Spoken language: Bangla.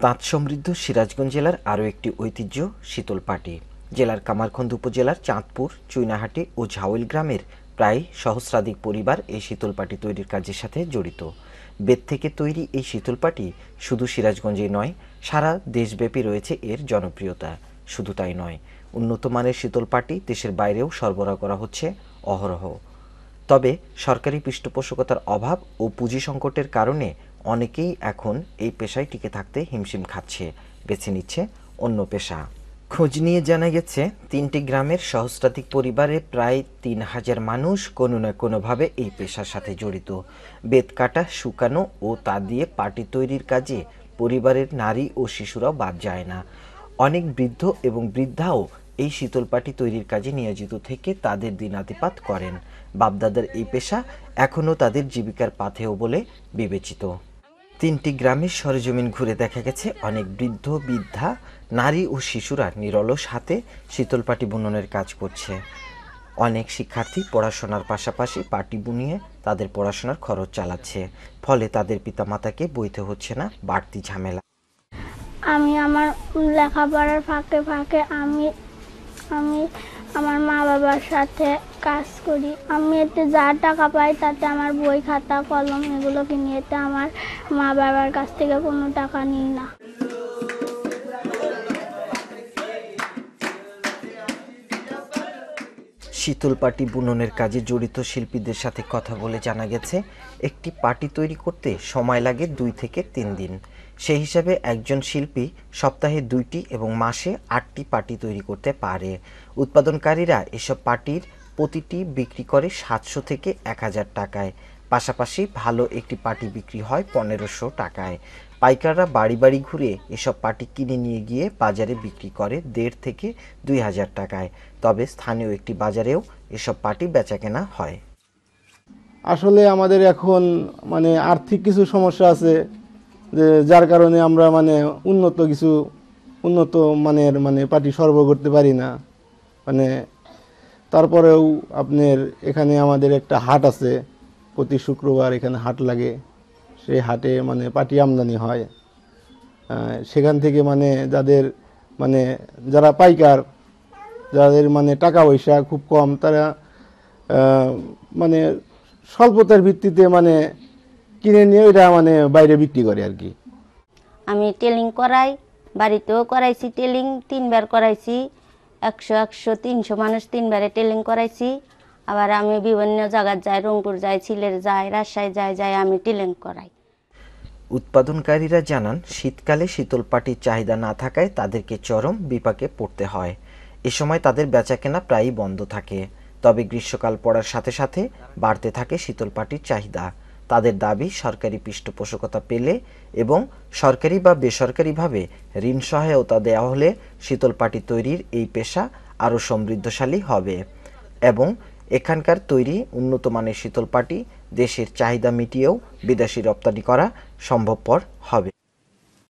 তাঁত সমৃদ্ধ সিরাজগঞ্জ জেলার আরও একটি ঐতিহ্য শীতল পাটি। জেলার কামারখন্দ উপজেলার চাঁদপুর, চুইনাহাটি ও ঝাউইল গ্রামের প্রায় সহস্রাধিক পরিবার এই শীতল পাটি তৈরির কাজের সাথে জড়িত। বেত থেকে তৈরি এই শীতল পাটি শুধু সিরাজগঞ্জেই নয়, সারা দেশব্যাপী রয়েছে এর জনপ্রিয়তা। শুধু তাই নয়, উন্নত মানের শীতল পাটি দেশের বাইরেও সরবরাহ করা হচ্ছে অহরহ। তবে সরকারি পৃষ্ঠপোষকতার অভাব ও পুঁজি সংকটের কারণে অনেকেই এখন এই পেশায় টিকে থাকতে হিমশিম খাচ্ছে, বেছে নিচ্ছে অন্য পেশা। খোঁজ নিয়ে জানা গেছে ৩টি গ্রামের সহস্রাধিক পরিবারে প্রায় ৩,০০০ মানুষ কোনো না কোনোভাবে এই পেশার সাথে জড়িত। বেত কাটা, শুকানো ও তা দিয়ে পাটি তৈরির কাজে পরিবারের নারী ও শিশুরাও বাদ যায় না। অনেক বৃদ্ধ এবং বৃদ্ধাও এই শীতল পাটি তৈরির কাজে নিয়োজিত থেকে তাদের দিনাতিপাত করেন। বাপদাদার এই পেশা এখনও তাদের জীবিকার পাথেয় বলে বিবেচিত। ৩টি গ্রামের সরেজমিন ঘুরে দেখা গেছে অনেক বৃদ্ধ বৃদ্ধা, নারী ও শিশুরা নিরলস হাতে শীতল পাটি বুননের কাজ করছে। অনেক শিক্ষার্থী পড়াশোনার পাশাপাশি পাটি বুনিয়ে তাদের পড়াশোনার খরচ চালাচ্ছে, ফলে তাদের পিতামাতাকে বইতে হচ্ছে না বাড়তি ঝামেলা। আমি আমার লেখাপড়ার ফাঁকে ফাঁকে আমি আমার মা বাবার সাথে কাজ করি। আমি এতে যা টাকা পাই তাতে আমার বই, খাতা, কলম এগুলো কিনি। এতে আমার মা বাবার কাছ থেকে কোনো টাকা নিই না। শীতল পাটি বুননের কাজে জড়িত শিল্পীদের সাথে কথা বলে জানা গেছে, একটি পাটি তৈরি করতে সময় লাগে 2 থেকে 3 দিন। সেই হিসাবে একজন শিল্পী সপ্তাহে 2টি এবং মাসে 8টি পাটি তৈরি করতে পারে। উৎপাদনকারীরা এসব পাটির প্রতিটি বিক্রি করে 700 থেকে 1000 টাকায়। পাশাপাশি ভালো একটি পাটি বিক্রি হয় 1500 টাকায়। পাইকাররা বাড়ি বাড়ি ঘুরে এসব পাটি কিনে নিয়ে গিয়ে বাজারে বিক্রি করে 1,500 থেকে 2,000 টাকায়। তবে স্থানীয় একটি বাজারেও এসব পাটি বেচাকেনা হয়। আসলে আমাদের এখন আর্থিক কিছু সমস্যা আছে, যার কারণে আমরা উন্নত মানের পাটি সরবরাহ করতে পারি না। তারপরেও আপনার এখানে আমাদের একটা হাট আছে, প্রতি শুক্রবার এখানে হাট লাগে। সেই হাটে পাটি আমদানি হয়। সেখান থেকে যাদের যারা পাইকার, যাদের টাকা পয়সা খুব কম, তারা স্বল্পতার ভিত্তিতে কিনে নিয়ে ওইটা বাইরে বিক্রি করে আর কি। আমি টেলিং করাই, বাড়িতেও করাইছি টেলিং, 3বার করাইছি। 100, 300 মানুষ 3বারে টেলিং করাইছি। আবার আমি বিভিন্ন জায়গায় যাই, রংপুর যাই, সিলেট যাই, রাজশাহী যাই, আমি টেলিং করাই। উৎপাদনকারীরা জানান, শীতকালে শীতল পাটির চাহিদা না থাকায় তাদেরকে চরম বিপাকে পড়তে হয়। এ সময় তাদের বেচাকেনা প্রায়ই বন্ধ থাকে। তবে গ্রীষ্মকাল পড়ার সাথে সাথে বাড়তে থাকে শীতল পাটির চাহিদা। তাদের দাবি, সরকারি পৃষ্ঠপোষকতা পেলে এবং সরকারি বা বেসরকারিভাবে ঋণ সহায়তা দেওয়া হলে শীতল পাটি তৈরির এই পেশা আরও সমৃদ্ধশালী হবে এবং এখানকার তৈরি উন্নত মানের শীতল পাটি দেশের চাহিদা মিটিয়েও বিদেশি রপ্তানি করা সম্ভবপর হবে।